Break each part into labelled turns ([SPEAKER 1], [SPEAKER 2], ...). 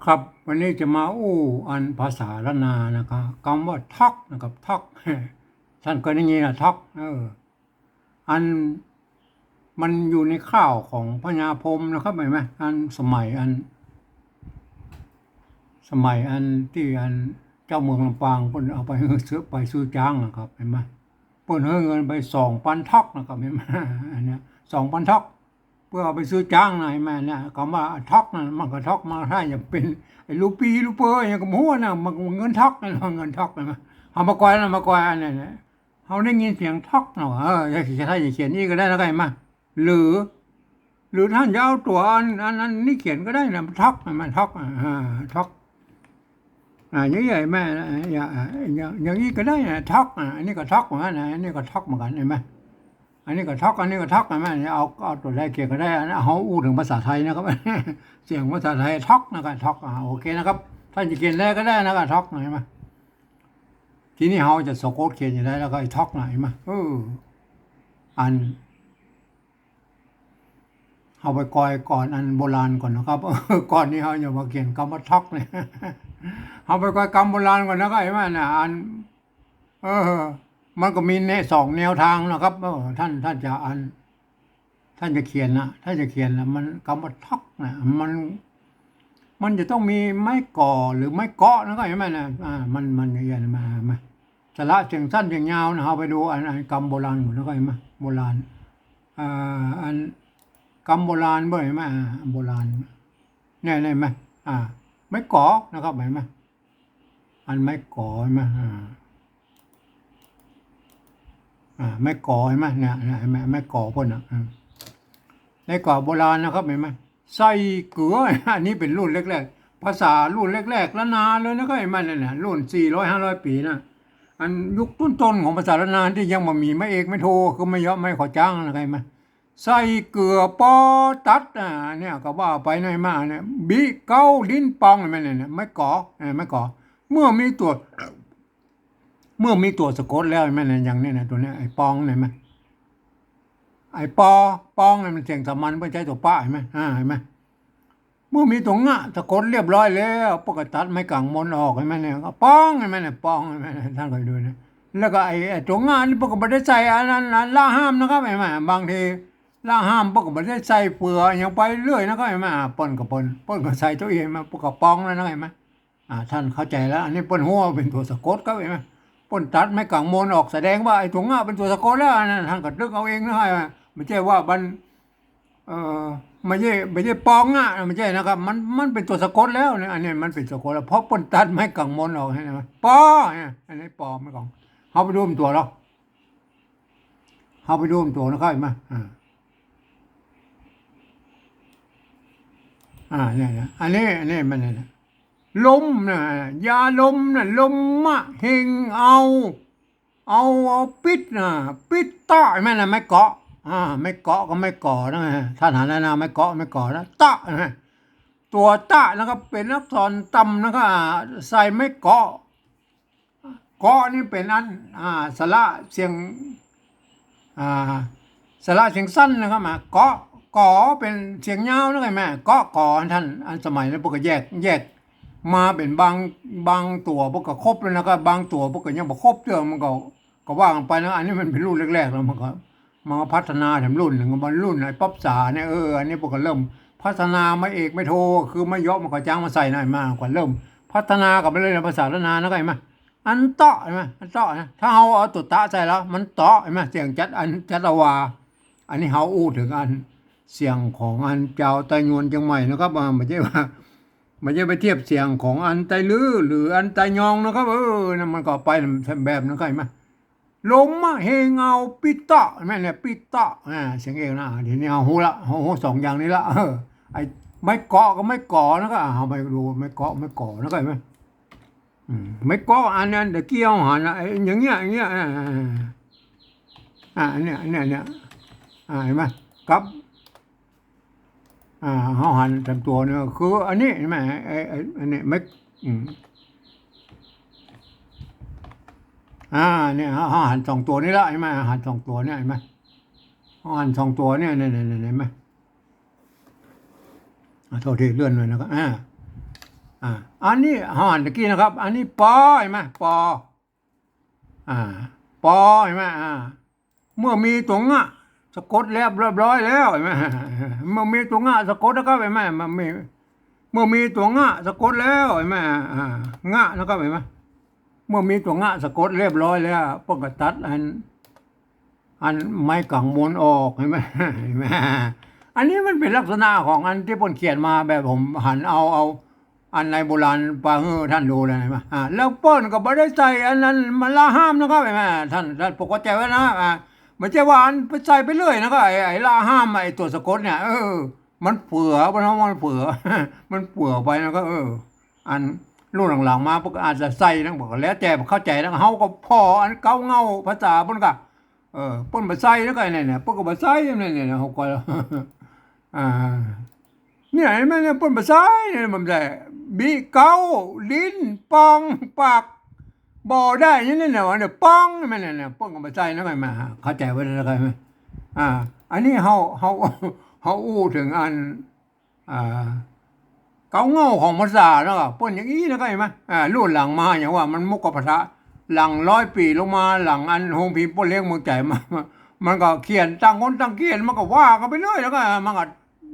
[SPEAKER 1] ครับวันนี้จะมาอันภาษาละนานะครับคำว่าทักนะครับทักท่านเคยได้ยินนะทักอันมันอยู่ในข้าวของพญาพรหมนะครับเห็นไหมอันสมัยที่เจ้าเมืองลำปางเพิ่นเอาไปซื้อจ้างนะครับเห็นไหมเพิ่นให้เงินไป2,000 ทักนะครับเห็นไหมอันเนี้ย2,000 ทักเพื่อเอาไปซื้อจ้างนะเห็นไหมเนี่ยคำว่าทักนะมันก็ทักมาถ้าอย่างเป็นไอ้ลูปีลูเปอร์อย่างกับหัวนะมันเงินทักนะเงินทักนะเอามากอยนะมากอยอันนี้เนี่ยเขาได้ยินเสียงทักเนาะถ้าจะเขียนนี่ก็ได้แล้วกันมาหรือท่านจะเอาตัวอันนี่เขียนก็ได้นะทักมันทักทัก như vậy màอย่างนี้ก็ได้นะทักอันนี้ก็ทักเหมือนกันนะอันนี้ก็ทักเหมือนกันเห็นไหมอันนี้ก็ทักอันนี้ก็ทักเห็นไหมเอาตัวใดเกี่ยวก็ได้นะเขาอู้ถึงภาษาไทยนะครับเสียงภาษาไทยทักนะครับทักโอเคนะครับท่านจะเขียนได้ก็ได้นะครับทักเห็นไหมทีนี้เขาจะสะกดเขียนอย่างไรแล้วก็ทักหน่อยมาอันเอาไปกอยก่อนอันโบราณก่อนนะครับก่อนนี้เขาอย่ามาเขียนคำว่าทักเลยเอาไปกอยกรรมโบราณก่อนนะครับเห็นไหมนะอันมันก็มี2 แนวทางนะครับท่านจะท่านจะเขียนนะท่านจะเขียนนะมันคำว่าทักนะมันจะต้องมีไม้ก่อหรือไม้เกาะนะครับเห็นไหมนะมันอย่างนี้มาสระเสียงสั้นเสียงยาวนะเอาไปดูอันกรรมโบราณหมดนะครับเห็นไหมโบราณอันกรรมโบราณบ่เห็นไหมโบราณเนี่ยเห็นไหมไม้ก่อนะครับเห็นไหมอันไม้ก่อเห็นไหมไม้ก่อเห็นไหมเนี่ยไม้ก่อพ่นในก่อโบราณนะครับเห็นไหมใส่เกลืออันนี้เป็นรุ่นแรกๆภาษารุ่นแรกๆแล้วนานเลยนะครับเห็นไหมเนี่ยรุ่น400-500 ปีนะอันยุคต้นๆของภาษาละนานที่ยังไม่มีไม่เอกไม่โทคือไม่เยอะไม่ขอจ้างอะไรมาใส่เกลือปอตัดเนี่ยก็ว่าไปหน่อยมาเนี่ยบีเก้าลิ้นปองอะไรเนี่ยไม่ก่อไม่ก่อเมื่อมีตัวสะกดแล้วแม่เนี่ยอย่างนี้นะตัวเนี้ยไอ้ปองเนี่ยไหมไอ้ปองเนี่ยมันเสียงสามัญไม่ใช่ตัวป้าเห็นไหมเห็นไหมเมื่อมีตัวงะสะกดเรียบร้อยแล้วปกติไม่กังมนออกเห็นไหมเนี่ยก็ปองเห็นไหมเนี่ยปองเห็นไหมท่านเคยดูนะแล้วก็ไอ้ตัวงะนี่ปกติไม่ได้ใส่อันนั้นล่าห้ามนะครับเห็นไหมบางทีล่าห้ามปกติไม่ได้ใส่เปลือกอย่างไปเรื่อยนะครับเห็นไหมปนกับปนก็ใส่ตัวเองมาปกติปองแล้วนะเห็นไหมท่านเข้าใจแล้วอันนี้ปนหัวเป็นตัวสะกดก็เห็นไหมปนตัดไม่กังมนออกแสดงว่าไอ้ตัวงะเป็นตัวสะกดแล้วนะท่านก็นึกเอาเองนะไม่ใช่ว่ามันไม่ใช่ปองไม่ใช่นะครับมันเป็นตัวสะกดแล้วเนี่ยอันนี้มันเป็นสะกดแล้วเพราะปนตัดไม่กังมนออกให้นะปอเนี่ยอันนี้ปอไม่กังเขาไปดูมันตัวแล้วเขาไปดูมันตัวนะครับเห็นไหมเนี่ยอันนี้มันเนี่ยลมนะยาลมนะลมมะเฮงเอาปิดนะปิดต่อไหมนะไม่เกาะไม่เกาะก็ไม่ก่อนะท่านหานาไม่เกาะไม่ก่อนะตะนะตัวตะนะครับเป็นอักษรต่ำนะครับใส่ไม่เกาะนี่เป็นอันสระเสียงสระเสียงสั้นนะครับมาเกาะก่อเป็นเสียงยาวนะครับแม่เกาะก่อท่านอันสมัยนั้นพวกก็แยกมาเป็นบางตัวพวกก็ครบแล้วนะครับบางตัวพวกก็ยังบ่ครบเจ้ามันก็ว่ากันไปนะอันนี้มันเป็นรุ่นแรกๆแล้วมันก็มาพัฒนาถึงรุ่นหนึ่งมันรุ่นไอ้ป๊อปสาเนี่ยอันนี้พวกก็เริ่มพัฒนาไม่เอกไม่โทคือไม่ยกมันก็จ้างมาใส่หน่อยมากกว่าเริ่มพัฒนากับไปเลยในภาษาละนานะก็เห็นไหมอันเตาะเห็นไหมอันเตาะนะถ้าเอาตัวตะใส่แล้วมันเตาะเห็นไหมเสียงจัดวาอันนี้เขาอู้ถึงอันเสียงของอันเจ้าไตยวนจังใหม่นะครับไม่ใช่ว่าไม่ใช่ไปเทียบเสียงของอันไตลือหรืออันไตยองนะครับนั่นมันก็ไปแบบนั้นก็เห็นไหมลมมาเฮงเอาปิตะแม่เนี่ยปิตะเสียงเองนะทีนี้เอาหูละหู2 อย่างนี้ละไอ้ไม่เกาะก็ไม่ก่อนะก็เอาไปดูไม่เกาะไม่ก่อนะก็เห็นไหมไม่เกาะอันนั้นเดี๋ยวเกี่ยวหันไอ้อย่างเงี้ยอันเนี้ยเห็นไหมกับเขาหันทำตัวเนี่ยคืออันนี้เห็นไหมอันนี้ไม่เนี่ยเขาหัน2 ตัวนี้ละเห็นไหมหัน2 ตัวเนี่ยเห็นไหมเขาหัน2 ตัวเนี่ยเห็นไหมโทษทีเลื่อนเลยนะครับ อ่าอันนี้ห่านตะกี้นะครับ อันนี้ปอเห็นไหมปออ่าปอเห็นไหมเมื่อมีตัวงะสะกดแล้วเรียบร้อยแล้วเห็นไหมเมื่อมีตัวงะสะกดแล้วก็เห็นไหมมันมีเมื่อมีตัวงะสะกดแล้วเห็นไหมงะแล้วก็เห็นไหมเมื่อมีตัวงะสะกดเรียบร้อยแล้วพวกก็ตัดอันไม้กังมนออกเห็นไหมเห็นไหมอันนี้มันเป็นลักษณะของอันที่ผมเขียนมาแบบผมหันเอาอันในโบราณปาเฮอท่านดูเลยไหมแล้วเปิ้นก็บ่ได้ใส่อันนั้นมันละห้ามนะครับเห็นไหมท่านปกใจไว้นะไม่ใช่ว่าอันไปใส่ไปเรื่อยนะก็ไอ้ละห้ามไอ้ตัวสะกดเนี่ยมันเผื่อมันเผื่อมันเผื่อไปนะก็อันรุ่นหลังๆมาพวกอาจจะใส่นะบอกแล้วแต่เข้าใจนะเฮาก็พออันเก่าเงาภาษาเพิ่นก็เพิ่นบ่ใส่แล้วก็เนี่ยเพิ่นก็บ่ใส่เนี่ยเฮาก็อ่าเนี่ยเห็นไหมเนี่ยเพิ่นบ่ใส่เนี่ยมันได้บีเก้าลิ้นปองปากบ่ได้อย่างนี้เนี่ยว่าเนี่ยปองมันเนี่ยเพิ่นก็บ่ใส่นะก็มาเข้าใจไว้แล้วก็อันนี้เฮาอู้ถึงอันอ่า เกาเงาของภาษาเนาะเปิ้นอย่างนี้นะก็เห็นไหมรุ่นหลังมาอย่างว่ามันมุกกะพะทะหลัง100 ปีลงมาหลังอันโฮมพิมพ์ป้นเลี้ยงเมืองใจมันก็เขียนตั้งคนตั้งเขียนมันก็ว่ากันไปเรื่อยแล้วก็มันก็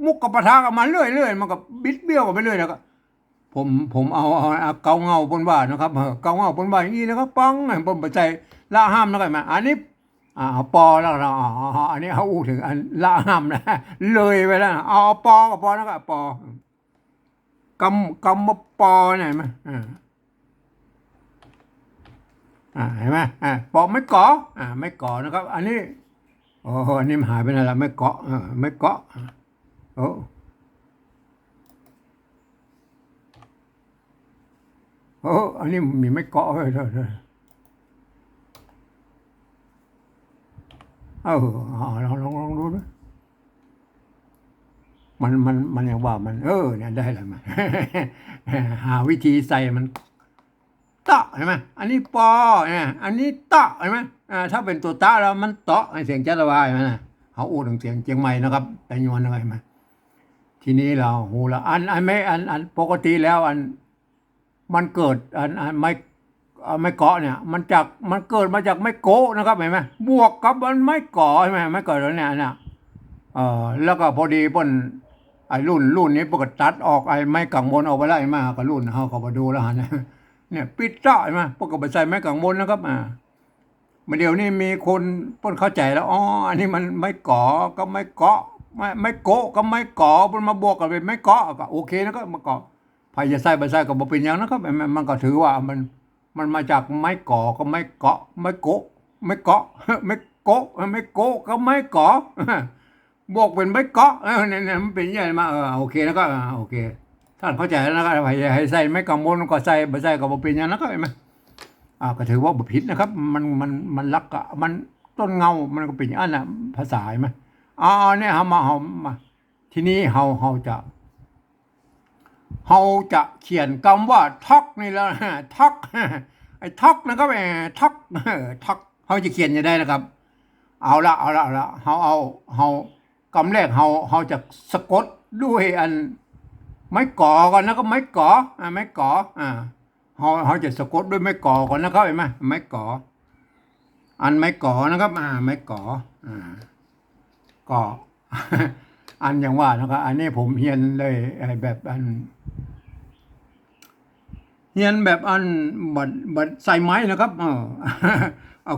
[SPEAKER 1] มุกกะพะทะกันมาเรื่อยมันก็บิดเบี้ยวกันไปเรื่อยแล้วก็ผมเอาเกาเงาเปิ้นว่านะครับเกาเงาเปิ้นว่าอย่างนี้นะครับปังเปิ้นบ่ใจละห้ามนะก็เห็นไหมอันนี้เอาปอแล้วเราอันนี้เอาอู้ถึงอันละห้ามนะเลยไปแล้วเอาปอกับปอแล้วก็ปอกำมปอเนี่ยเห็นไหมเห็นไหมปอไม่เกาะไม่เกาะนะครับอันนี้โอ้อันนี้มันหายไปไหนละไม่เกาะไม่เกาะโอ้อันนี้มีไม่เกาะเลยลองดูนะมันอย่างว่ามันเนี่ยได้แล้วมันหาวิธีใส่มันตะเห็นไหมอันนี้ปอเนี่ยอันนี้ตะเห็นไหมถ้าเป็นตัวตะแล้วมันเตาะเสียงจัตวาเห็นไหมนะเขาอู้ถึงเสียงเชียงใหม่นะครับแต่ยวนอะไรมาทีนี้เราหูละอันไม่อันปกติแล้วมันเกิดอันไม่เกาะเนี่ยมันเกิดมาจากไม่โกะนะครับเห็นไหมบวกกับมันไม่เกาะใช่ไหมไม่เกิดแล้วเนี่ยแล้วก็พอดีเปิ้นไอ้รุ่นนี้ปกติตัดออกไอ้ไม้กังวลออกไปแล้วไอ้มาก็รุ่นเฮาก็มาดูแล้วฮะเนี่ยปิดจ้าใช่ไหมปกติใส่ไม้กังวลนะครับมาเดี๋ยวนี้มีคนเปิ้นเข้าใจแล้วอ๋ออันนี้มันไม่ก่อก็ไม่เกาะไม่โกะก็ไม่ก่อเปิ้นมาบวกกันเป็นไม่เกาะก็โอเคนะครับมาเกาะไผจะใส่บ่ใส่ก็บ่เป็นหยังนะครับมันก็ถือว่ามันมาจากไม้ก่อก็ไม่เกาะไม่โกะไม่เกาะไม่โกะไม่โกะก็ไม่เกาะบวกเป็นไม่เกาะเนี่ยมันเป็นยังไงมาโอเคแล้วก็โอเคท่านเข้าใจแล้วนะครับให้ใส่ไม่กังวลก็ใส่บ่ใส่ก็บ่เป็นหยังนะครับเห็นไหมก็ถือว่าบ่ผิดนะครับมันลักกะมันต้นเงามันก็เป็นอย่างนั้นน่ะภาษาใช่ไหมเนี่ยเฮามาทีนี้เฮาจะเขียนคำว่าทักนี่แล้วทักไอ้ทักนะครับทักทักเฮาจะเขียนยังได้นะครับเอาละเฮากำแรกเฮาจะสะกดด้วยอันไม้ก่อก่อนนะก็ไม้ก่อไม้ก่อเฮาจะสะกดด้วยไม้ก่อก่อนนะครับเห็นไหมไม้ก่ออันไม้ก่อนะครับไม้ก่อก็ อันอย่างว่านะครับอันนี้ผมเรียนเลยแบบอันเรียนแบบอันบัดใส่ไม้นะครับ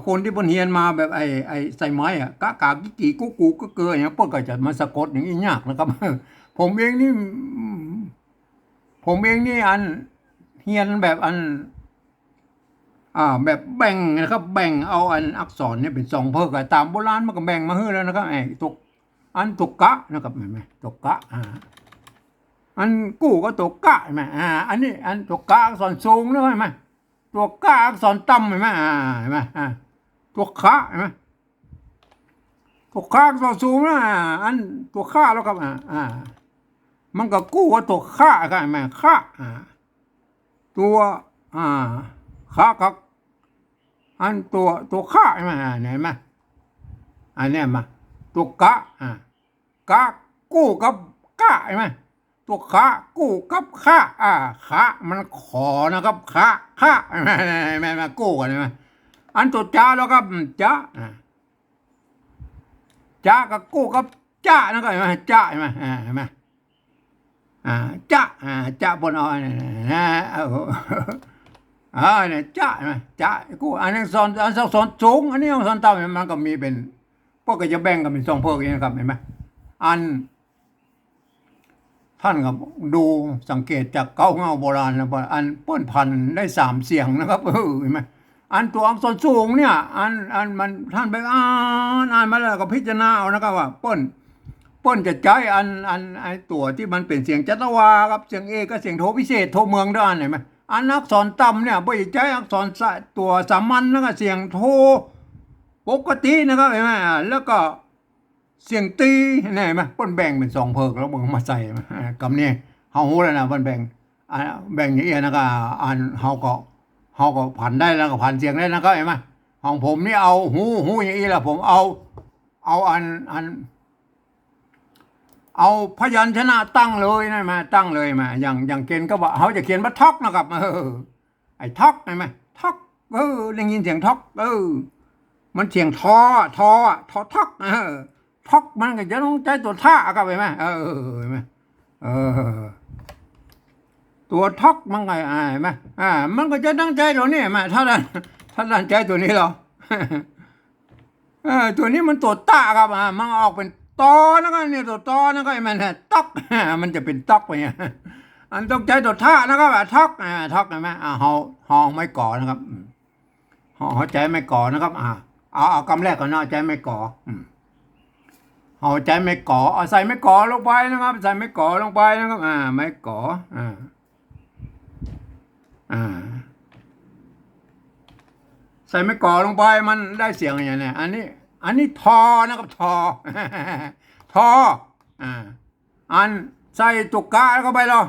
[SPEAKER 1] คนที่เพิ่นเรียนมาแบบไอ้ใส่ไม้กะกากิกิกุกูก็เกออย่างเงี้ยเพิ่นก็จะมาสะกดอย่างนี้ยากนะครับผมเองนี่อันเรียนแบบอันแบบแบ่งนะครับแบ่งเอาอันอักษรเนี่ยเป็น2เพิ่นก็ตามโบราณมันก็แบ่งมาให้แล้วนะครับตุกกะนะครับเห็นไหมตุกกะอันกู้ก็ตุกกะเห็นไหมอันนี้อันตุกกะอักษรสูงนะเห็นไหมตัวกะอักษรต่ำเห็นไหมเห็นไหมตัวคะเห็นไหมตัวคะอักษรสูงนะอันตัวคะแล้วครับมันก็กู้ก็ตัวคะครับเห็นไหมคะตัวคะกับอันตัวคะเห็นไหมเห็นไหมอันนี้มาตัวกะกะกู้กับกะเห็นไหม ตัวคะกู้กับคะคะมันขอนะครับคะแม่กู้กันใช่ไหมอันตัวจ้าแล้วครับจ้าจ้ากับกู้กับจ้านะครับเห็นไหมจ้าเห็นไหมเห็นไหมจ้าจ้าบนเอาเนี่ยเนี่ยจ้าเห็นไหมจ้ากู้อันนี้สอนสูงอันนี้สอนต่ำมันก็มีเป็นพวกก็จะแบ่งกันเป็นสองพวกนี้นะครับเห็นไหมอันท่านก็ดูสังเกตจากเก้าเงาโบราณนะว่าอันเปิ้นพันได้3 เสียงนะครับเห็นไหมอันตัวอักษรสูงเนี่ยอันมันท่านไปอ่านมาแล้วก็พิจารณาเอานะครับว่าเปิ้นจะใจไอตัวที่มันเป็นเสียงจัตวาครับเสียงเอก็เสียงโทพิเศษโทเมืองด้านเห็นไหมอันอักษรต่ำเนี่ยไม่ใจอักษรตัวสามัญแล้วก็เสียงโทปกตินะครับเห็นไหมแล้วก็เสียงตีเห็นไหมเปิ้นแบ่งเป็น2 เพิกแล้วมึงมาใส่คำนี้เฮาฮู้แล้วนะเปิ้นแบ่งอย่างนี้นะก็อันเฮาก็ผันได้แล้วก็ผันเสียงได้นะครับเห็นไหมของผมนี่เอาหูอย่างนี้แหละผมเอาเอาพยัญชนะตั้งเลยนะมาตั้งเลยมาอย่างเกณฑ์ก็ว่าเขาจะเขียนว่าท็อกนะครับไอ้ท็อกใช่ไหมท็อกได้ยินเสียงท็อกมันเสียงทอท็อกท็อกมันก็จะต้องใช้ตัวท่าครับเห็นไหมเห็นไหมตัวท็อกมันไงเห็นไหมมันก็จะต้องใจตัวนี้มาถ้าด้านใจตัวนี้เหรอตัวนี้มันตัวต้าครับมันออกเป็นตอนะครับเนี่ยตัวตอนะครับมันต๊อกมันจะเป็นต๊อกไปเนี่ยอันต้องใจตัวท่านะครับท็อกท็อกเห็นไหมห้องไม่ก่อนะครับห้องใจไม่ก่อนะครับเอาคำแรกก่อนเนาะใจไม่ก่อเอาใจไม่ก่อเอาใส่ไม่ก่อลงไปนะครับใส่ไม่ก่อลงไปนะครับไม่ก่อใส่ไม่ก่อลงไปมันได้เสียงอย่างนี้อันนี้ทอนะครับทออันใส่ตุกกะเข้าไปแล้ว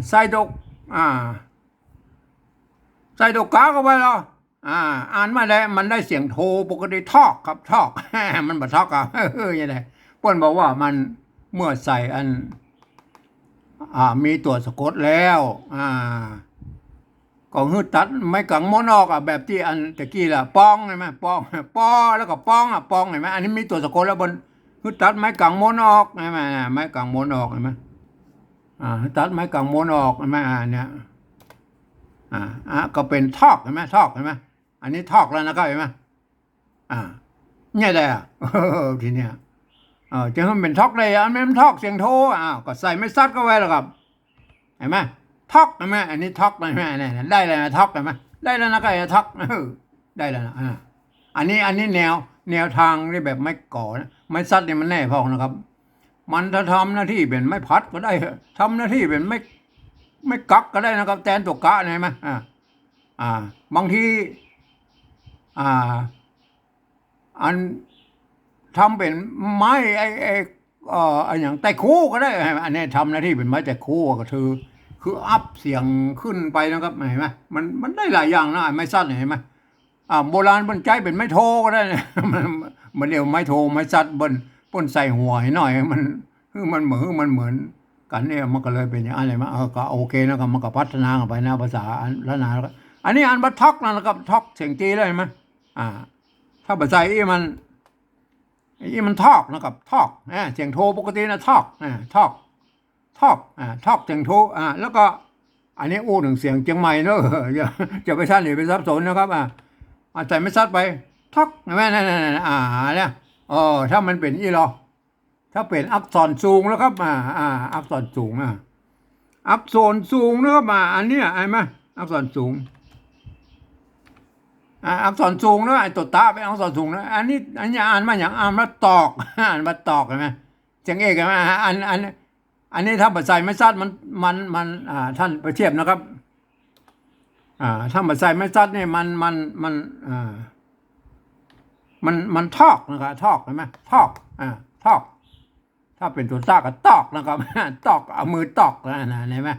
[SPEAKER 1] ใส่ตุกใส่ตุกกะเข้าไปแล้วอ่านมาได้มันได้เสียงโทปกติทอกครับทอกมันบ่ทอกอ่ะยังไงเพิ่นบอกว่ามันเมื่อใส่อันมีตัวสะกดแล้วก็ฮือตัดไม่กังมอนอกแบบที่อันตะกี้ล่ะป้องใช่ไหมป้องปอแล้วก็ป้องป้องเห็นไหมอันนี้มีตัวสะกดแล้วบนฮือตัดไม้กังมอนอกใช่ไหมไม้กังมอนอกเห็นไหมตัดไม้กังมอนอกเห็นไหมเนี่ยก็เป็นทอกเห็นไหมทอกเห็นไหมอันนี้ทอกแล้วนะครับเห็นไหมเนี่ยได้ทีเนี้ยจะให้มันเป็นทอกเลยอันนี้มันทอกเสียงโทก็ใส่ไม่ซัดก็ไว้แล้วครับเห็นไหมทอกใช่ไหมอันนี้ทอกใช่ไหมเนี่ยได้เลยนะทอกใช่ไหมได้แล้วนะก็ทอกได้แล้วนะอันนี้แนวทางที่แบบไม่ก่อนะไม่ซัดเนี่ยมันแน่พอนะครับมันถ้าทำหน้าที่เป็นไม่พัดก็ได้ทำหน้าที่เป็นไม่กักก็ได้นะครับแทนตัวกะใช่ไหมบางทีอันทำเป็นไม้อย่างแต่คู่ก็ได้อันนี้ทำหน้าที่เป็นไม้แต่คู่ก็คืออัพเสียงขึ้นไปนะครับเห็นไหมมันได้หลายอย่างนะไม่สั้นเห็นไหมโบราณบนใจเป็นไม้โทก็ได้มันเรียกไม้โทไม้สั้นบนใส่หัวให้หน่อยมันเหมือนกันเนี่ยมันก็เลยเป็นอย่างอะไรมาก็โอเคนะครับมันก็พัฒนาไปนะภาษาละนาแล้วอันนี้อันบัตท็อกนะครับท็อกเสียงจีเลยไหมถ้าภาษามันทอกนะครับทอกเสียงโทปกตินะทอกทอกเสียงโทแล้วก็อันนี้อู้หนึ่งเสียงเชียงใหม่เนอะจะไปซัดหรือไปซับสนนะครับใส่ไม่ซัดไปทอกแม่นั่นเนี่ยถ้ามันเป็นอีหรอถ้าเป็นอักษรสูงแล้วครับอักษรสูงอักษรสูงนะครับอันนี้ไอ้ไหมอักษรสูงอักษรสูงแล้วไอ้ตัวตาเป็นอักษรสูงนะอันนี้อ่านมาอย่างอ่านมาตอกอ่านมาตอกใช่ไหมเสียงเอกใช่ไหมอันนี้ถ้าภาษาไม่ซัดมันท่านไปเทียบนะครับถ้าภาษาไม่ซัดเนี่ยมันทอกนะครับทอกใช่ไหมทอกถ้าเป็นตัวตาก็ตอกนะครับตอกเอามือตอกนะเห็นไหม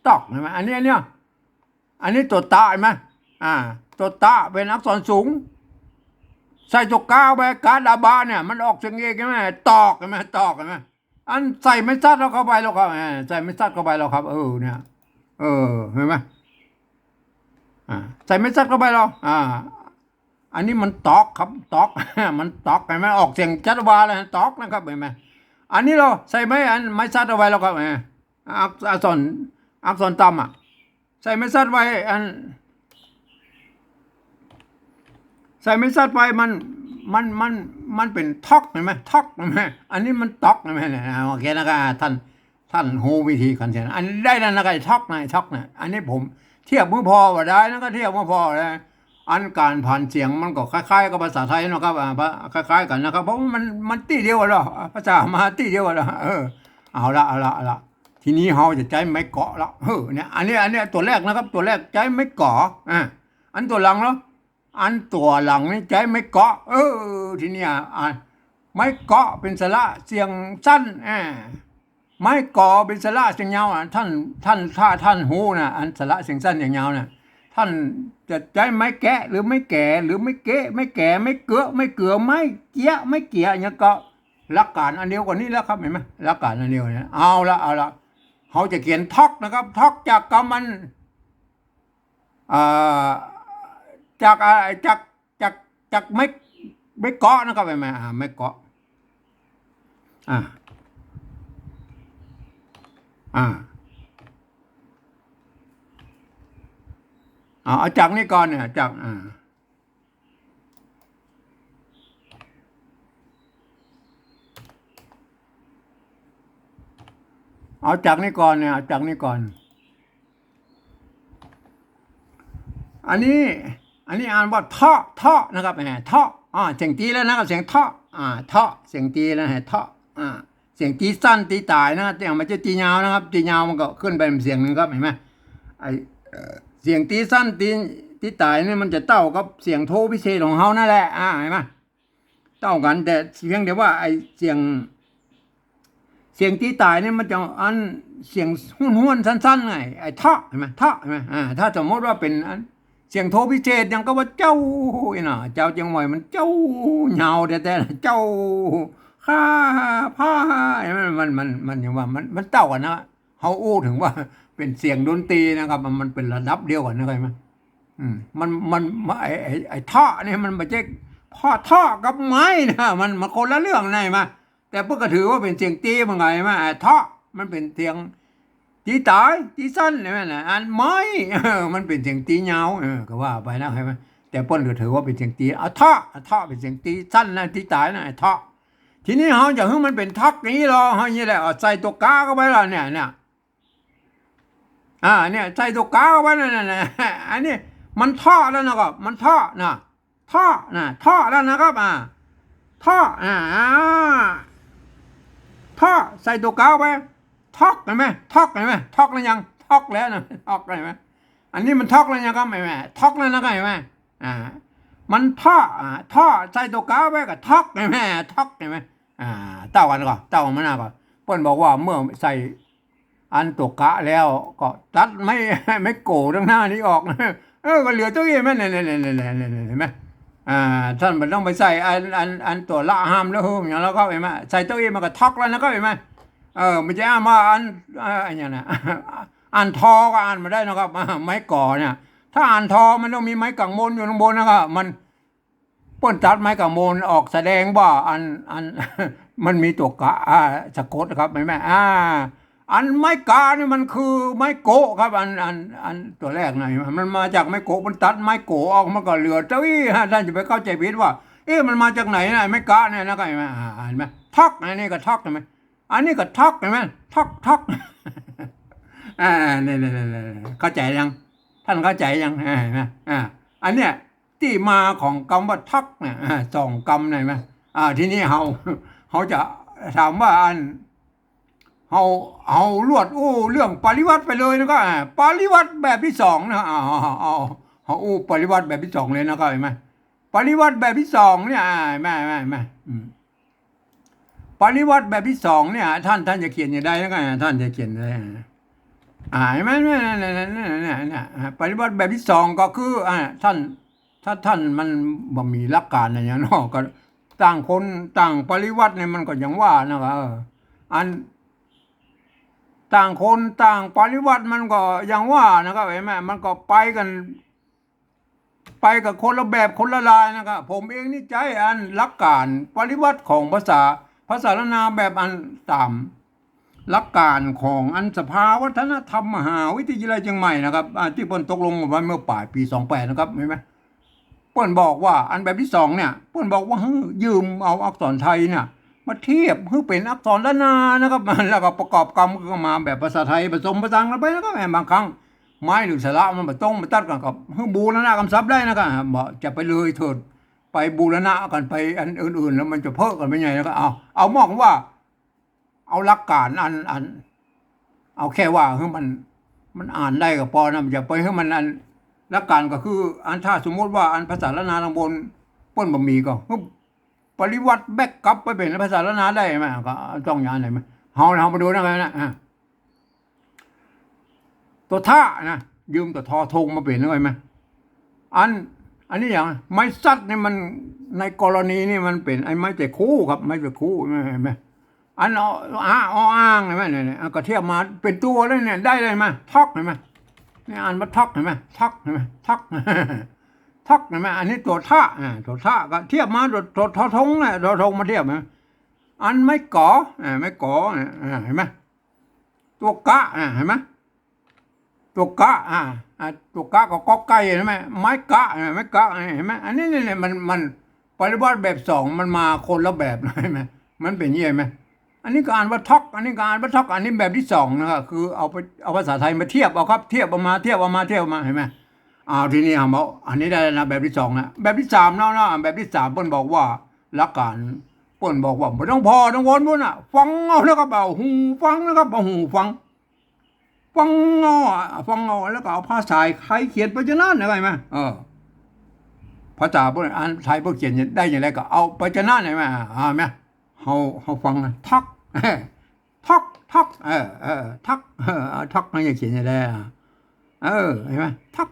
[SPEAKER 1] ตอกใช่ไหมอันนี้ตัวตาใช่ไหมตัวตาเป็นอักษรสูงใส่ตัวก้าวไปกาดาบาเนี่ยมันออกเสียงเอกใช่ไหมตอกใช่ไหมตอกใช่ไหม อันใส่ไม่ซัดเราเข้าไปแล้วครับใส่ไม่ซัดเข้าไปแล้วครับเนี่ยเห็นไหมใส่ไม่ซัดเข้าไปแล้วอันนี้มันตอกครับตอก มันตอกเห็นไหมออกเสียงจัตวาเลยตอกนะครับเห็นไหมอันนี้เราใส่ไม่อันไม่ซัดเอาไว้แล้วครับอักษรต่ำใส่ไม่ซัดไว้อันใส่ไม่ซัดไว้มันเป็นทอกเห็นไหมทอกเห็นไหมอันนี้มันตอกเห็นไหมเนี่ยโอเคนะครับท่านหูวิธีกันเช่นอันนี้ได้แล้วนะครับทอกนะอันนี้ผมเทียบมือพอว่าได้นะก็เทียบมือพอเลยอันการผ่านเสียงมันก็คล้ายๆกับภาษาไทยนะครับคล้ายๆกันนะครับเพราะมันตีเดียวกันหรอภาษามาตีเดียวกันหรอเอาละทีนี้เราจะใจไม่เกาะละเนี่ยอันนี้ตัวแรกนะครับตัวแรกใจไม่เกาะอันตัวหลังแล้วอันตัวหลังนี่ใจไม่เกาะทีนี้ไม่เกาะเป็นสระเสียงสั้นไม่เกาะเป็นสระเสียงยาวท่านถ้าท่านหูนะอันสระเสียงสั้นเสียงยาวนะท่านจะใจไม่แกะหรือไม่แก่หรือไม่เกะไม่แก่ไม่เกือไม่เกี้ยไม่เกี่ยอย่างก็หลักการอันเดียวกว่านี้แล้วครับเห็นไหมหลักการอันเดียวเนี่ยเอาละเขาจะเขียนทอกนะครับทอกจากกรรมันจากไม่เกาะนะครับเห็นไหมไม่เกาะเอาจากนี้ก่อนเนี่ยจากเอาจากนี้ก่อนเนี่ยจากนี้ก่อนอันนี้อ่านว่าท่อนะครับท่อเสียงตีแล้วนะครับเสียงท่อท่อเสียงตีแล้วท่อเสียงตีสั้นตีตายนะแต่มันจะตียาวนะครับตียาวมันก็ขึ้นไปเป็นเสียงนึงครับเห็นไหมเสียงตีสั้นตีตายนี่มันจะเต้ากับเสียงโทพิเศษของเขานั่นแหละเห็นไหมเต้ากันแต่เพียงแต่ว่าไอเสียงตีตายนี่มันจะอันเสียงห้วนสั้นๆไงไอท่อเห็นไหมท่อเห็นไหมถ้าสมมติว่าเป็นอันเสียงโทพิเศษยังก็ว่าเจ้าเจ้าจังหวะมันเจ้าเหงาแต่เจ้าข้าผ้ามันอย่างว่ามันเต้ากันนะเขาอู้ถึงว่าเป็นเสียงดนตรีนะครับมันเป็นระดับเดียวกันนะใช่ไหมมันไอ้ท่อเนี่ยมันไม่ใช่ท่อกับไม้นะมันคนละเรื่องไงมาแต่พวกก็ถือว่าเป็นเสียงตีมันไงมาท่อมันเป็นเสียงตีตายตีสั้นใช่ไหมนะอันไม้มันเป็นเสียงตียาวก็ว่าไปนะใช่ไหมแต่ป้นก็ถือว่าเป็นเสียงตีท่อเป็นเสียงตีสั้นนะตีตายนะท่อทีนี้เขาจะให้มันเป็นทักนี้หรอเขาอย่างนี้แหละใส่ตัวกาเข้าไปแล้วเนี่ยใส่ตัวกาเข้าไปนั่นอันนี้มันท่อแล้วนะครับมันท่อแล้วนะครับท่อใส่ตัวกาเข้าไปทอกเห็นไหมทอกแล้วยังทอกแล้วนะทอกเห็นไหมอันนี้มันทอกแล้วยังครับเห็นไหมทอกแล้วนะครับเห็นไหมมันท่อใส่ตัวกาไว้กับทอกเห็นไหมทอกเห็นไหมเต้ากันก่อนเต้ามันก่อนเปิ้นบอกว่าเมื่อใส่อันตัวกะแล้วก็ตัดไม่โกทั้งหน้านี้ออกก็เหลือตัวเองไหมเนี่ยเห็นไหมท่านมันต้องไปใส่อันตัวละห้ามแล้วอย่างแล้วก็เห็นไหมใส่ตัวเองมันก็ทอกแล้วนะก็เห็นไหมมันจะมาอันอย่างนั้นอันทอก็อ่านมาได้นะครับไม้ก่อเนี่ยถ้าอ่านทอมันต้องมีไม้กังมนอยู่ข้างบนนะครับมันป้นตัดไม้กังมนออกแสดงว่าอันมันมีตัวกะสะกดครับเห็นไหมอันไม้กานี่มันคือไม้โกะครับอันตัวแรกหน่อยมันมาจากไม้โกะมันตัดไม้โกะออกมันก็เหลือเจ้าอี้ท่านจะไปเข้าใจผิดว่ามันมาจากไหนนะไม้กาเนี่ยนะก็เห็นไหมเห็นไหมทักอันนี้ก็ทักเห็นไหมอันนี้ก็ทักเห็นไหมทักเนี่ยเข้าใจยังท่านเข้าใจยังเห็นไหมอันเนี้ยที่มาของคำว่าทักเนี่ยสองคำไหมทีนี้เขาจะถามว่าเอาลวดเรื่องปริวัติไปเลยนะก็ปริวัติแบบที่สองนะเอาปริวัติแบบที่สองเลยนะก็เห็นไหมปริวัติแบบที่สองเนี่ยแม่ปริวัติแบบที่สองเนี่ยท่านจะเขียนอย่างไรนะก็ท่านจะเขียนได้เห็นไหมเนี่ยปริวัติแบบที่สองก็คือท่านมันบ่มีหลักการอะไรอย่างนั้นก็ต่างคนต่างปริวัติเนี่ยมันก็อย่างว่านะครับ อันต่างคนต่างปริวัติมันก็อย่างว่านะครับเห็นไหมมันก็ไปกันไปกับคนละแบบคนละลายนะครับผมเองนี่ใจอันหลักการปริวัติของภาษาละนาแบบอันตามหลักการของอันสภาวัฒนธรรมมหาวิทยาลัยเชียงใหม่นะครับที่เปิ้นตกลงกันไว้เมื่อปลายปี28นะครับเห็นไหมเปิ้นบอกว่าอันแบบที่2เนี่ยเปิ้นบอกว่ายืมเอาอักษรไทยเนี่ยมาเทียบให้เป็นอักษรละนานะครับแล้วก็ประกอบกรรมก็มาแบบภาษาไทยผสมผสานกันไปนะครับบางครั้งไม้หรือสระมันมาต้องมาตัดกันกับบูรณะคำศัพท์ได้นะครับบอกจะไปเลยเถิดไปบูรณะกันไปอันอื่นๆแล้วมันจะเพิ่มกันไปไงแล้วก็เอามองว่าเอาหลักการอันเอาแค่ว่ามันอ่านได้ก็พอนะอย่าไปให้มันอันหลักการก็คืออันถ้าสมมติว่าอันภาษาละนาทางบนเปิ้นบ่มีก็ปริวัติแบกกลับไปเป็นภาษาละนาได้ไหมก็ต้องอย่างไหนไหมเรามาดูนะตัวท่านะยืมตัวทอทงมาเปลี่ยนได้ไหมอันนี้อย่างไม้ซัดนี่มันในกรณีนี่มันเป็นไอ้ไม้แต่คู่ครับไม้แต่คู่เห็นไหมอันอ้างเห็นไหมเนี่ยก็เทียบมาเป็นตัวเลยเนี่ยได้เลยไหมทักเห็นไหมนี่อ่านว่าทักเห็นไหมทักเห็นไหมทักทักเห็นไหมอันนี้ตัวท่าก็เทียบมาตัวทอทงเนี่ยทอทงมาเทียบไหมอันไม่ก่อไม่ก่อเห็นไหมตัวกะเห็นไหมตัวกะตัวกะก็ก๊อกไก่เห็นไหมไม้กะไม่กะเห็นไหมอันนี้เนี่ยมันปริวัติแบบ2มันมาคนละแบบเห็นไหมมันเป็นยังไงไหมอันนี้ก็อ่านว่าทักอันนี้ก็อ่านว่าทักอันนี้แบบที่2นะครับคือเอาภาษาไทยมาเทียบเอาครับเทียบออกมาเห็นไหมทีนี้เอาอันนี้ได้นะแบบที่2นะแบบที่3เนาะแบบที่3เปิ้นบอกว่าหลักการเปิ้นบอกว่าไม่ต้องพอต้องวนพุ่นฟังเอาแล้วก็เอาหูฟังแล้วก็เอาหูฟังแล้วก็เอาภาษาไทยเขียนไปจะนั่นอะไรไหมภาษาพวกอ่านไทยพวกเขียนได้อย่างไรก็เอาไปจะนั่นไหมไหมเขาฟังทักทักทักไม่ใช่เขียนอย่างไรเห็นไหมทัก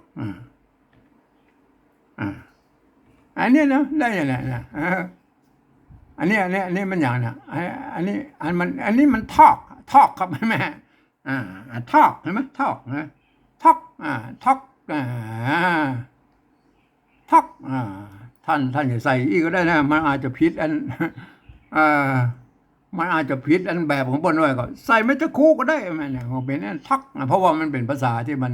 [SPEAKER 1] อันนี้นะได้อย่างไรนะอันนี้มันอย่างนะอันนี้มันทอกครับแม่ทอกเห็นไหมทอกนะทอกทอกทอกท่านอย่าใส่อีกก็ได้นะมันอาจจะผิดมันอาจจะผิดอันแบบของเปิ้นด้วยก็ใส่ไม่ตะคู่ก็ได้แม่เนี่ยเป็นนั่นทักเพราะว่ามันเป็นภาษาที่มัน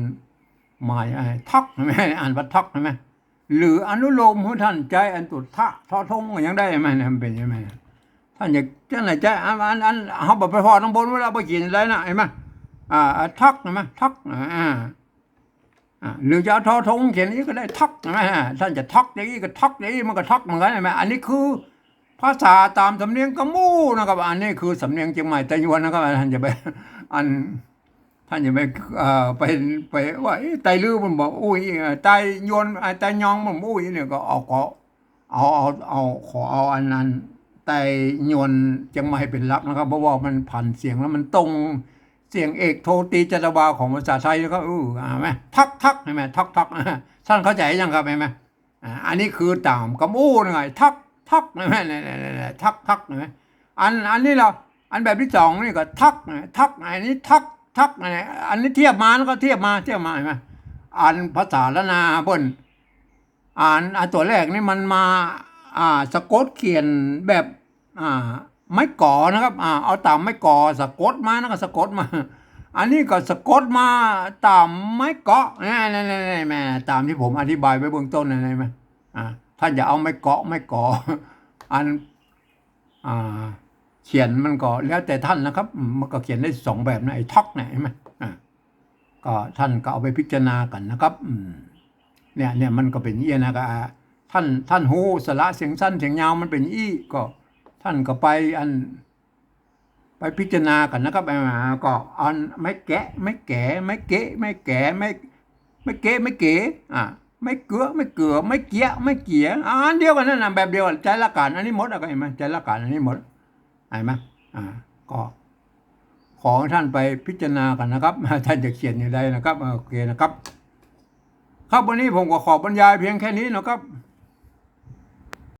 [SPEAKER 1] หมายทักแม่อ่านว่าทักใช่ไหมหรืออนุโลมของท่านใจอันตุทะทอทงก็ยังได้ไหมเนี่ยมันเป็นยังไงท่านอยากจะไหนใจอันเขาบอกไปพอทั้งบนเวลาไปกินอะไรนะเห็นไหมทักใช่ไหมทักหรือจะทอทงเขียนนี้ก็ได้ทักใช่ไหมท่านจะทักอย่างนี้ก็ทักอย่างนี้มันก็ทักเหมือนกันใช่ไหมอันนี้คือภาษาตามสำเนียงกะมู่นะครับอันนี้คือสำเนียงเชียงใหม่ไต้หวันนะครับท่านจะไปท่านจะไปว่าไต้ลื้อมันบอกอุ้ยไต้ยวนไต้ยองมันอุ้ยเนี่ยก็เอาขออันนั้นไต้ยวนเชียงใหม่เป็นหลักนะครับเพราะว่ามันผ่านเสียงแล้วมันตรงเสียงเอกโทตีจัตวาของภาษาไทยแล้วก็ไหมทักเห็นไหมทักท่านเข้าใจยังครับเห็นไหมอันนี้คือตามกะมู่ยังไงทักเห็นไหมทักเห็นไหมอันนี้เราอันแบบที่2นี่ก็ทักอันนี้ทักอันนี้เทียบมาแล้วก็เทียบมาเห็นไหมอันภาษาละนาเพิ่นอันตัวแรกนี่มันมาสะกดเขียนแบบไม่ก่อนะครับเอาตามไม่ก่อสะกดมาแล้วก็สะกดมาอันนี้ก็สะกดมาตามไม่เกาะนี่แม่ตามที่ผมอธิบายไว้เบื้องต้นนั่นไหมท่านอย่าเอาไม่เกาะไม่ก่ออันเขียนมันก็แล้วแต่ท่านนะครับมันก็เขียนได้2แบบนะไอ้ทักเนี่ยเห็นไหมก็ท่านก็เอาไปพิจารณากันนะครับเนี่ยมันก็เป็นอย่างนี้นะครับท่านหูสระเสียงสั้นเสียงยาวมันเป็นอี้ก็ท่านก็ไปพิจารณากันนะครับก็อันไม่แกะไม่เก๋ไม่เก๋ไม่เก๋ไม่เก๋ไม่เก๋ไม่เกลือไม่เกลือไม่เกี้ยไม่เกี้ยอันเดียวกันนั่นนะแบบเดียวใจละกันอันนี้หมดอะไรเห็นไหมใจละกันอันนี้หมดเห็นไหมก็ขอท่านไปพิจารณากันนะครับท่านจะเขียนอย่างไรนะครับโอเคนะครับครับวันนี้ผมก็ขอบรรยายเพียงแค่นี้นะครับ